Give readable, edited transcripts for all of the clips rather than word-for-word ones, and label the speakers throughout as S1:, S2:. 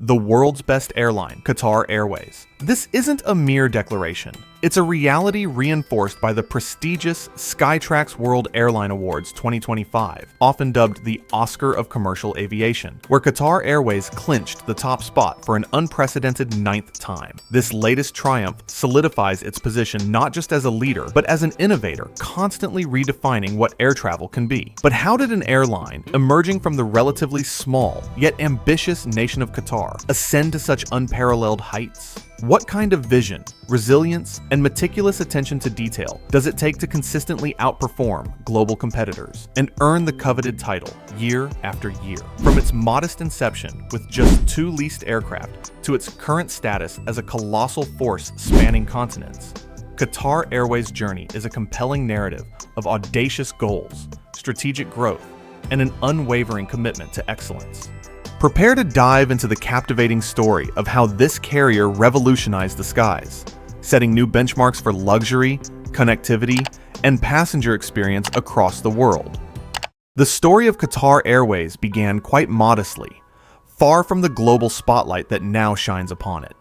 S1: the world's best airline, Qatar Airways. This isn't a mere declaration. It's a reality reinforced by the prestigious Skytrax World Airline Awards 2025, often dubbed the Oscar of Commercial Aviation, where Qatar Airways clinched the top spot for an unprecedented 9th time. This latest triumph solidifies its position not just as a leader, but as an innovator, constantly redefining what air travel can be. But how did an airline, emerging from the relatively small, yet ambitious nation of Qatar, ascend to such unparalleled heights? What kind of vision, resilience, and meticulous attention to detail does it take to consistently outperform global competitors and earn the coveted title year after year? From its modest inception with just 2 leased aircraft to its current status as a colossal force spanning continents, Qatar Airways' journey is a compelling narrative of audacious goals, strategic growth, and an unwavering commitment to excellence. Prepare to dive into the captivating story of how this carrier revolutionized the skies, setting new benchmarks for luxury, connectivity, and passenger experience across the world. The story of Qatar Airways began quite modestly, far from the global spotlight that now shines upon it.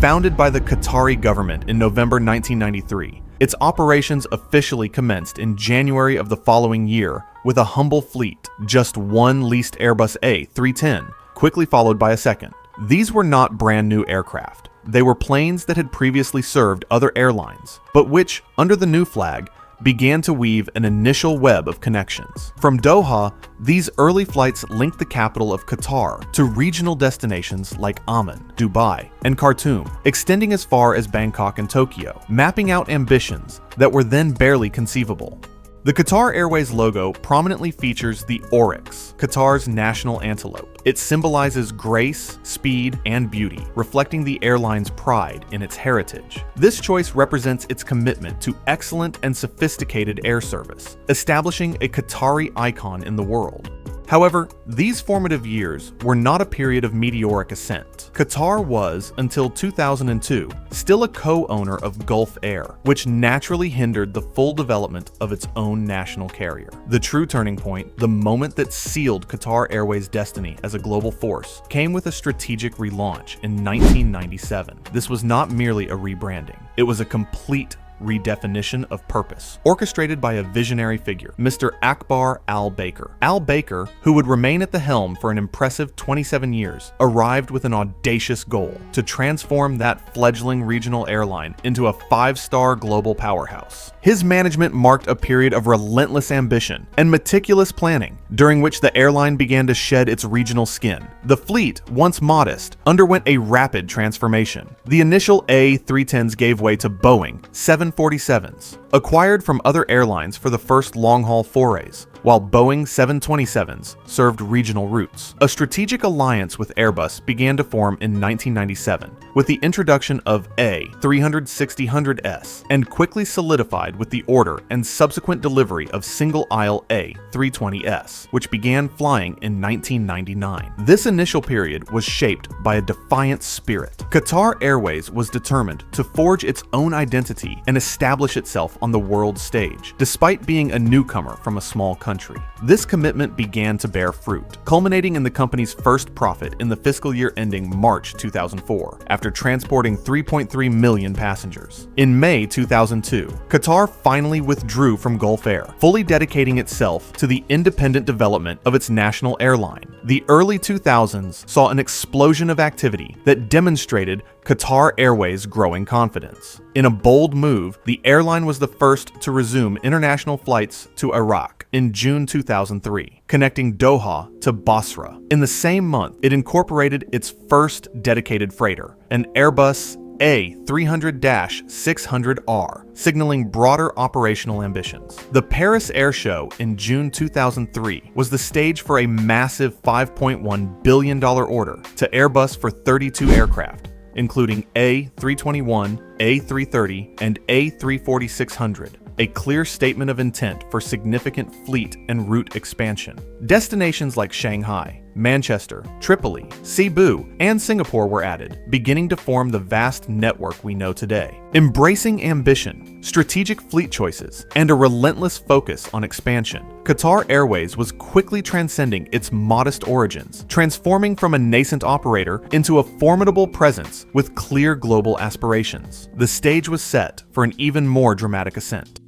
S1: Founded by the Qatari government in November 1993, its operations officially commenced in January of the following year with a humble fleet, just 1 leased Airbus A310, quickly followed by a second. These were not brand new aircraft. They were planes that had previously served other airlines, but which, under the new flag, began to weave an initial web of connections. From Doha, these early flights linked the capital of Qatar to regional destinations like Amman, Dubai, and Khartoum, extending as far as Bangkok and Tokyo, mapping out ambitions that were then barely conceivable. The Qatar Airways logo prominently features the oryx, Qatar's national antelope. It symbolizes grace, speed, and beauty, reflecting the airline's pride in its heritage. This choice represents its commitment to excellent and sophisticated air service, establishing a Qatari icon in the world. However, these formative years were not a period of meteoric ascent. Qatar was, until 2002, still a co-owner of Gulf Air, which naturally hindered the full development of its own national carrier. The true turning point, the moment that sealed Qatar Airways' destiny as a global force, came with a strategic relaunch in 1997. This was not merely a rebranding. It was a complete redefinition of purpose, orchestrated by a visionary figure, Mr. Akbar Al-Baker. Al-Baker, who would remain at the helm for an impressive 27 years, arrived with an audacious goal to transform that fledgling regional airline into a 5-star global powerhouse. His management marked a period of relentless ambition and meticulous planning, during which the airline began to shed its regional skin. The fleet, once modest, underwent a rapid transformation. The initial A310s gave way to Boeing 747s, acquired from other airlines for the first long-haul forays, while Boeing 727s served regional routes. A strategic alliance with Airbus began to form in 1997, with the introduction of A360-100S, and quickly solidified with the order and subsequent delivery of single-aisle A320S, which began flying in 1999. This initial period was shaped by a defiant spirit. Qatar Airways was determined to forge its own identity and establish itself on the world stage, despite being a newcomer from a small country. This commitment began to bear fruit, culminating in the company's first profit in the fiscal year ending March 2004, after transporting 3.3 million passengers. In May 2002, Qatar finally withdrew from Gulf Air, fully dedicating itself to the independent development of its national airline. The early 2000s saw an explosion of activity that demonstrated Qatar Airways' growing confidence. In a bold move, the airline was the first to resume international flights to Iraq in June 2003, connecting Doha to Basra. In the same month, it incorporated its first dedicated freighter, an Airbus A300-600R, signaling broader operational ambitions. The Paris Air Show in June 2003 was the stage for a massive $5.1 billion order to Airbus for 32 aircraft, including A321, A330, and A340-600, a clear statement of intent for significant fleet and route expansion. Destinations like Shanghai, Manchester, Tripoli, Cebu, and Singapore were added, beginning to form the vast network we know today. Embracing ambition, strategic fleet choices, and a relentless focus on expansion, Qatar Airways was quickly transcending its modest origins, transforming from a nascent operator into a formidable presence with clear global aspirations. The stage was set for an even more dramatic ascent.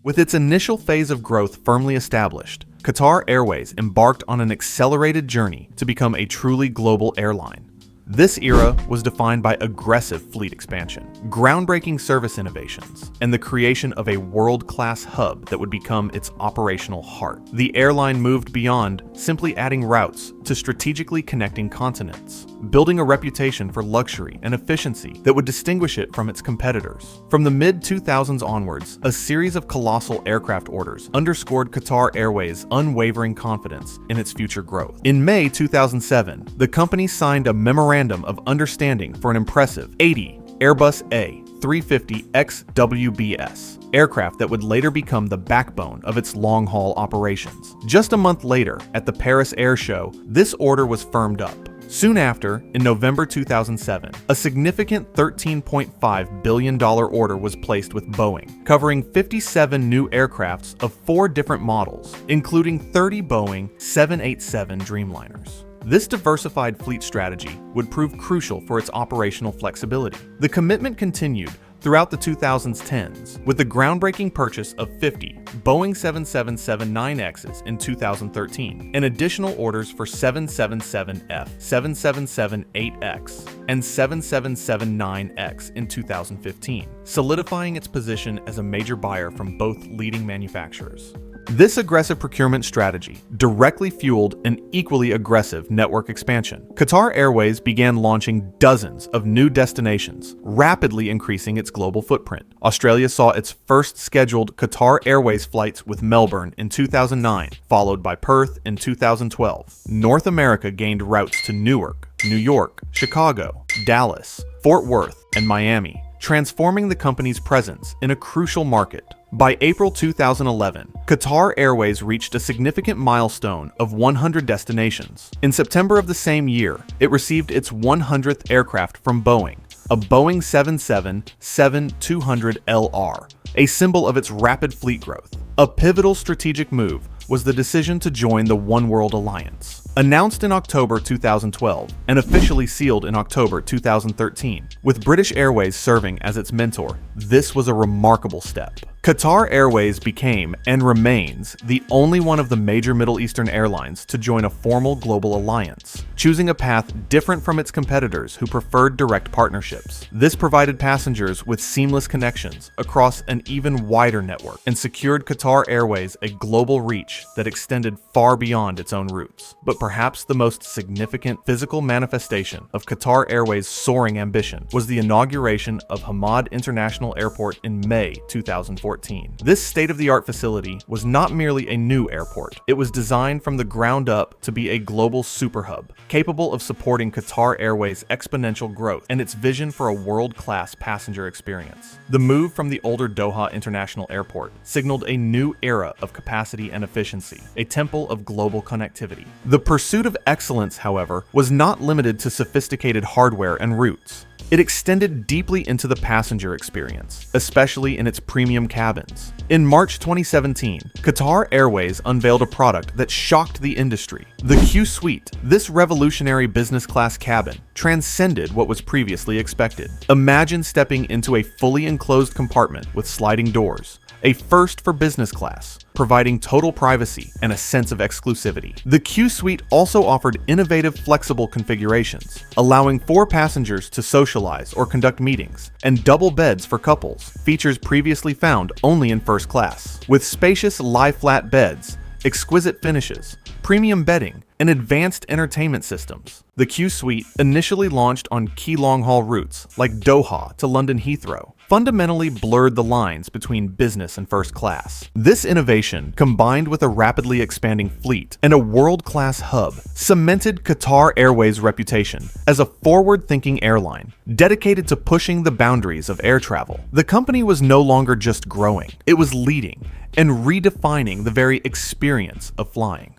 S1: With its initial phase of growth firmly established, Qatar Airways embarked on an accelerated journey to become a truly global airline. This era was defined by aggressive fleet expansion, groundbreaking service innovations, and the creation of a world-class hub that would become its operational heart. The airline moved beyond simply adding routes to strategically connecting continents, building a reputation for luxury and efficiency that would distinguish it from its competitors. From the mid-2000s onwards, a series of colossal aircraft orders underscored Qatar Airways' unwavering confidence in its future growth. In May 2007, the company signed a memorandum of understanding for an impressive 80 Airbus A350XWBs aircraft that would later become the backbone of its long-haul operations. Just a month later, at the Paris Air Show, this order was firmed up. Soon after, in November 2007, a significant $13.5 billion order was placed with Boeing, covering 57 new aircrafts of 4 different models, including 30 Boeing 787 Dreamliners. This diversified fleet strategy would prove crucial for its operational flexibility. The commitment continued throughout the 2010s, with the groundbreaking purchase of 50 Boeing 777-9Xs in 2013, and additional orders for 777F, 777-8X, and 777-9X in 2015, solidifying its position as a major buyer from both leading manufacturers. This aggressive procurement strategy directly fueled an equally aggressive network expansion. Qatar Airways began launching dozens of new destinations, rapidly increasing its global footprint. Australia saw its first scheduled Qatar Airways flights with Melbourne in 2009, followed by Perth in 2012. North America gained routes to Newark, New York, Chicago, Dallas, Fort Worth, and Miami, transforming the company's presence in a crucial market. By April 2011, Qatar Airways reached a significant milestone of 100 destinations. In September of the same year, it received its 100th aircraft from Boeing, a Boeing 777-200LR, a symbol of its rapid fleet growth. A pivotal strategic move was the decision to join the One World Alliance. Announced in October 2012 and officially sealed in October 2013, with British Airways serving as its mentor, this was a remarkable step. Qatar Airways became, and remains, the only one of the major Middle Eastern airlines to join a formal global alliance, choosing a path different from its competitors who preferred direct partnerships. This provided passengers with seamless connections across an even wider network and secured Qatar Airways a global reach that extended far beyond its own routes. But perhaps the most significant physical manifestation of Qatar Airways' soaring ambition was the inauguration of Hamad International Airport in May 2014. This state-of-the-art facility was not merely a new airport. It was designed from the ground up to be a global superhub, capable of supporting Qatar Airways' exponential growth and its vision for a world-class passenger experience. The move from the older Doha International Airport signaled a new era of capacity and efficiency, a temple of global connectivity. The pursuit of excellence, however, was not limited to sophisticated hardware and routes. It extended deeply into the passenger experience, especially in its premium cabins. In March 2017, Qatar Airways unveiled a product that shocked the industry. The Qsuite, this revolutionary business class cabin, transcended what was previously expected. Imagine stepping into a fully enclosed compartment with sliding doors, a first for business class, providing total privacy and a sense of exclusivity. The Qsuite also offered innovative, flexible configurations, allowing 4 passengers to socialize or conduct meetings, and double beds for couples, features previously found only in first class. With spacious lie-flat beds, exquisite finishes, premium bedding, and advanced entertainment systems, the Qsuite initially launched on key long-haul routes like Doha to London Heathrow, fundamentally blurred the lines between business and first class. This innovation, combined with a rapidly expanding fleet and a world-class hub, cemented Qatar Airways' reputation as a forward-thinking airline, dedicated to pushing the boundaries of air travel. The company was no longer just growing, it was leading and redefining the very experience of flying.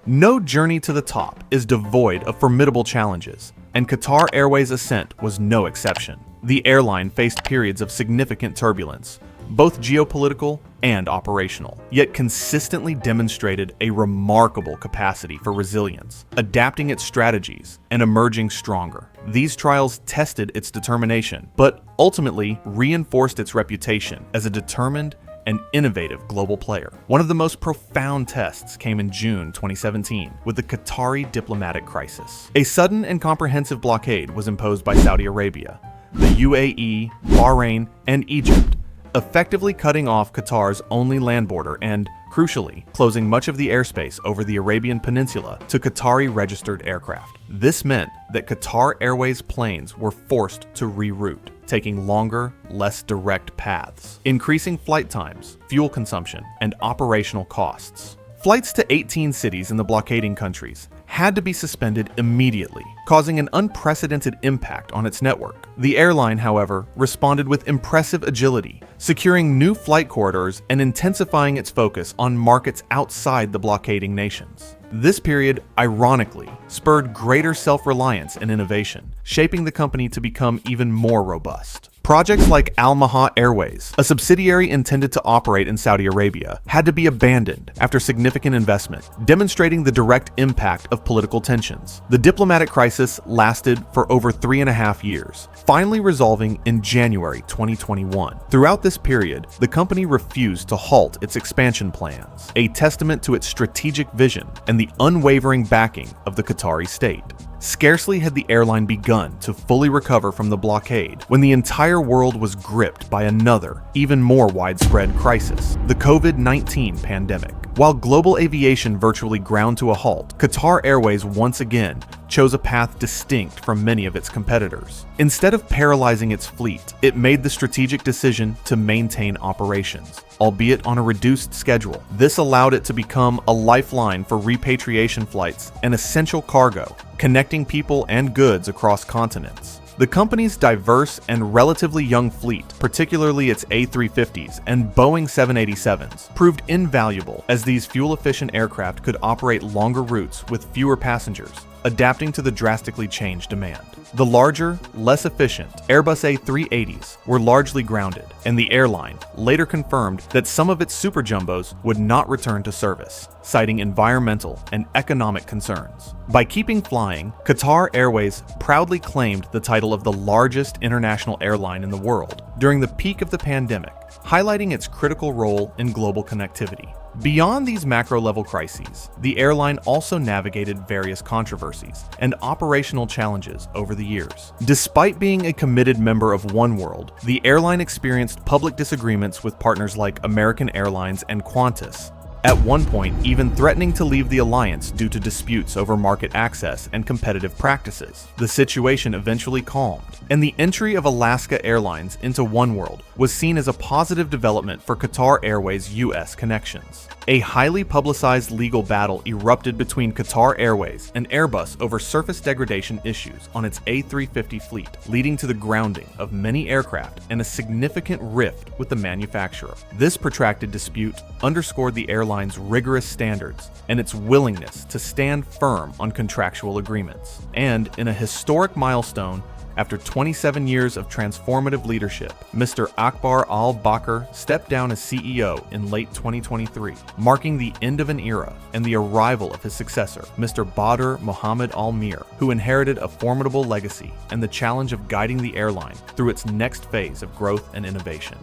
S1: No journey to the top is devoid of formidable challenges, and Qatar Airways' ascent was no exception. The airline faced periods of significant turbulence, both geopolitical and operational, yet consistently demonstrated a remarkable capacity for resilience, adapting its strategies and emerging stronger. These trials tested its determination, but ultimately reinforced its reputation as a determined and innovative global player. One of the most profound tests came in June 2017 with the Qatari diplomatic crisis. A sudden and comprehensive blockade was imposed by Saudi Arabia, the UAE, Bahrain, and Egypt, effectively cutting off Qatar's only land border and, crucially, closing much of the airspace over the Arabian Peninsula to Qatari-registered aircraft. This meant that Qatar Airways planes were forced to reroute, taking longer, less direct paths, increasing flight times, fuel consumption, and operational costs. Flights to 18 cities in the blockading countries had to be suspended immediately, causing an unprecedented impact on its network. The airline, however, responded with impressive agility, securing new flight corridors and intensifying its focus on markets outside the blockading nations. This period, ironically, spurred greater self-reliance and innovation, shaping the company to become even more robust. Projects like Al Maha Airways, a subsidiary intended to operate in Saudi Arabia, had to be abandoned after significant investment, demonstrating the direct impact of political tensions. The diplomatic crisis lasted for over 3.5 years, finally resolving in January 2021. Throughout this period, the company refused to halt its expansion plans, a testament to its strategic vision and the unwavering backing of the Qatari state. Scarcely had the airline begun to fully recover from the blockade when the entire world was gripped by another, even more widespread crisis, the COVID-19 pandemic. While global aviation virtually ground to a halt, Qatar Airways once again chose a path distinct from many of its competitors. Instead of paralyzing its fleet, it made the strategic decision to maintain operations, albeit on a reduced schedule. This allowed it to become a lifeline for repatriation flights and essential cargo, connecting people and goods across continents. The company's diverse and relatively young fleet, particularly its A350s and Boeing 787s, proved invaluable as these fuel-efficient aircraft could operate longer routes with fewer passengers, adapting to the drastically changed demand. The larger, less efficient Airbus A380s were largely grounded, and the airline later confirmed that some of its super jumbos would not return to service, citing environmental and economic concerns. By keeping flying, Qatar Airways proudly claimed the title of the largest international airline in the world during the peak of the pandemic, highlighting its critical role in global connectivity. Beyond these macro-level crises, the airline also navigated various controversies and operational challenges over the years. Despite being a committed member of oneworld, the airline experienced public disagreements with partners like American Airlines and Qantas, at one point even threatening to leave the alliance due to disputes over market access and competitive practices. The situation eventually calmed, and the entry of Alaska Airlines into oneworld was seen as a positive development for Qatar Airways' U.S. connections. A highly publicized legal battle erupted between Qatar Airways and Airbus over surface degradation issues on its A350 fleet, leading to the grounding of many aircraft and a significant rift with the manufacturer. This protracted dispute underscored the airline's rigorous standards and its willingness to stand firm on contractual agreements. And in a historic milestone, after 27 years of transformative leadership, Mr. Akbar Al-Bakr stepped down as CEO in late 2023, marking the end of an era and the arrival of his successor, Mr. Badr Mohammed Al-Mir, who inherited a formidable legacy and the challenge of guiding the airline through its next phase of growth and innovation.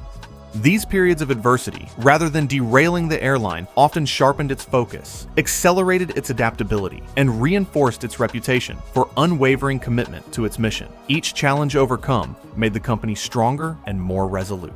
S1: These periods of adversity, rather than derailing the airline, often sharpened its focus, accelerated its adaptability, and reinforced its reputation for unwavering commitment to its mission. Each challenge overcome made the company stronger and more resolute.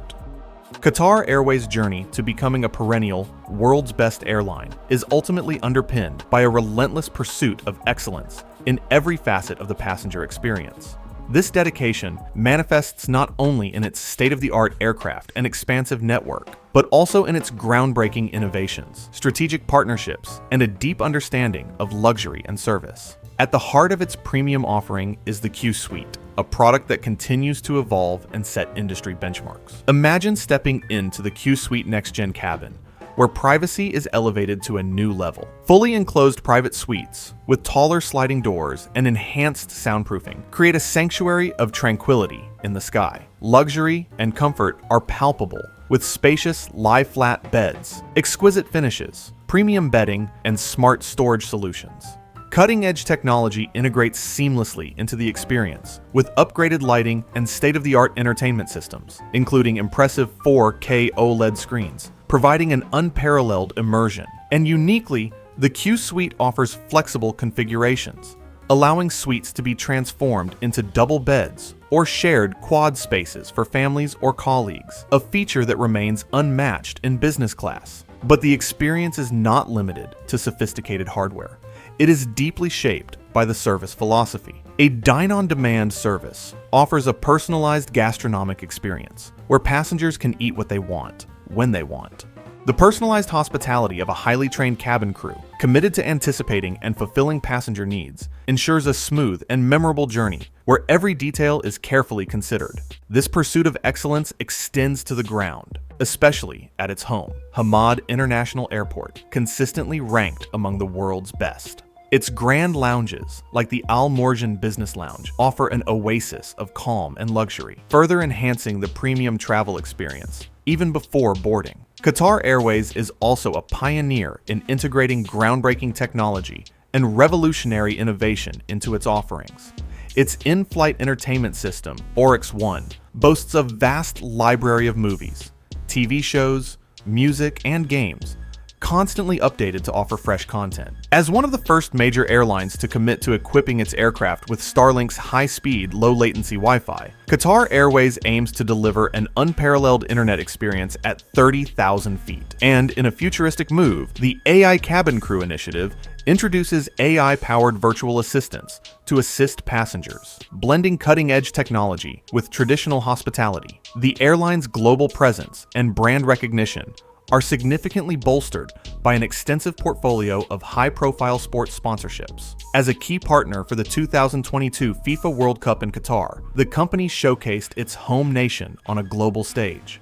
S1: Qatar Airways' journey to becoming a perennial, world's best airline is ultimately underpinned by a relentless pursuit of excellence in every facet of the passenger experience. This dedication manifests not only in its state-of-the-art aircraft and expansive network, but also in its groundbreaking innovations, strategic partnerships, and a deep understanding of luxury and service. At the heart of its premium offering is the Qsuite, a product that continues to evolve and set industry benchmarks. Imagine stepping into the Qsuite next-gen cabin, where privacy is elevated to a new level. Fully enclosed private suites with taller sliding doors and enhanced soundproofing create a sanctuary of tranquility in the sky. Luxury and comfort are palpable with spacious lie-flat beds, exquisite finishes, premium bedding, and smart storage solutions. Cutting-edge technology integrates seamlessly into the experience with upgraded lighting and state-of-the-art entertainment systems, including impressive 4K OLED screens, providing an unparalleled immersion. And uniquely, the Qsuite offers flexible configurations, allowing suites to be transformed into double beds or shared quad spaces for families or colleagues, a feature that remains unmatched in business class. But the experience is not limited to sophisticated hardware. It is deeply shaped by the service philosophy. A dine-on-demand service offers a personalized gastronomic experience where passengers can eat what they want, when they want. The personalized hospitality of a highly trained cabin crew, committed to anticipating and fulfilling passenger needs, ensures a smooth and memorable journey where every detail is carefully considered. This pursuit of excellence extends to the ground, especially at its home, Hamad International Airport, consistently ranked among the world's best. Its grand lounges, like the Al Mourjan Business Lounge, offer an oasis of calm and luxury, further enhancing the premium travel experience, even before boarding. Qatar Airways is also a pioneer in integrating groundbreaking technology and revolutionary innovation into its offerings. Its in-flight entertainment system, Oryx One, boasts a vast library of movies, TV shows, music, and games, constantly updated to offer fresh content. As one of the first major airlines to commit to equipping its aircraft with Starlink's high-speed, low-latency Wi-Fi, Qatar Airways aims to deliver an unparalleled internet experience at 30,000 feet. And in a futuristic move, the AI Cabin Crew initiative introduces AI-powered virtual assistants to assist passengers, blending cutting-edge technology with traditional hospitality. The airline's global presence and brand recognition are significantly bolstered by an extensive portfolio of high-profile sports sponsorships. As a key partner for the 2022 FIFA World Cup in Qatar, the company showcased its home nation on a global stage.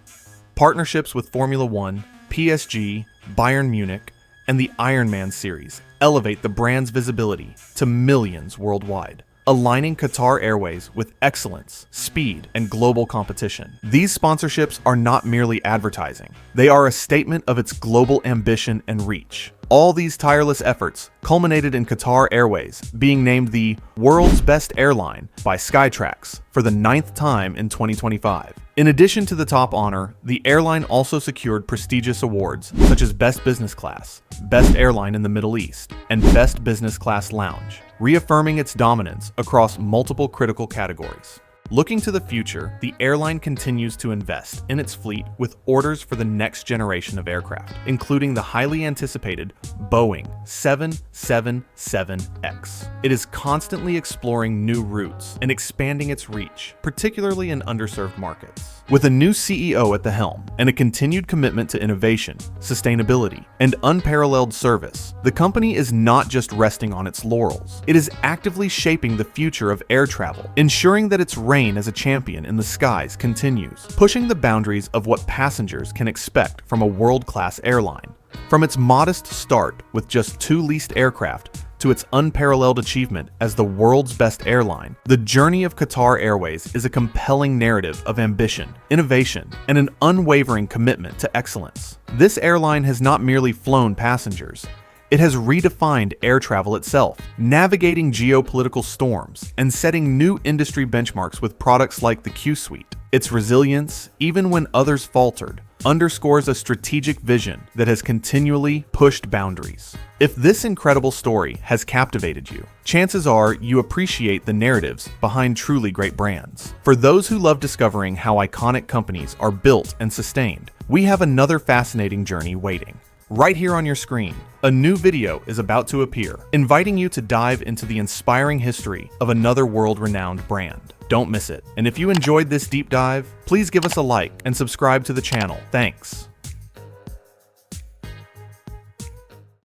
S1: Partnerships with Formula One, PSG, Bayern Munich, and the Ironman series elevate the brand's visibility to millions worldwide, aligning Qatar Airways with excellence, speed, and global competition. These sponsorships are not merely advertising. They are a statement of its global ambition and reach. All these tireless efforts culminated in Qatar Airways being named the world's best airline by Skytrax for the 9th time in 2025. In addition to the top honor, the airline also secured prestigious awards such as Best Business Class, Best Airline in the Middle East, and Best Business Class Lounge, reaffirming its dominance across multiple critical categories. Looking to the future, the airline continues to invest in its fleet with orders for the next generation of aircraft, including the highly anticipated Boeing 777X. It is constantly exploring new routes and expanding its reach, particularly in underserved markets. With a new CEO at the helm and a continued commitment to innovation, sustainability, and unparalleled service, the company is not just resting on its laurels. It is actively shaping the future of air travel, ensuring that its reign as a champion in the skies continues, pushing the boundaries of what passengers can expect from a world-class airline. From its modest start with just 2 leased aircraft to its unparalleled achievement as the world's best airline, the journey of Qatar Airways is a compelling narrative of ambition, innovation, and an unwavering commitment to excellence. This airline has not merely flown passengers, it has redefined air travel itself, navigating geopolitical storms and setting new industry benchmarks with products like the Qsuite. Its resilience, even when others faltered, underscores a strategic vision that has continually pushed boundaries. If this incredible story has captivated you, chances are you appreciate the narratives behind truly great brands. For those who love discovering how iconic companies are built and sustained, we have another fascinating journey waiting. Right here on your screen, a new video is about to appear, inviting you to dive into the inspiring history of another world-renowned brand. Don't miss it. And if you enjoyed this deep dive, please give us a like and subscribe to the channel. Thanks.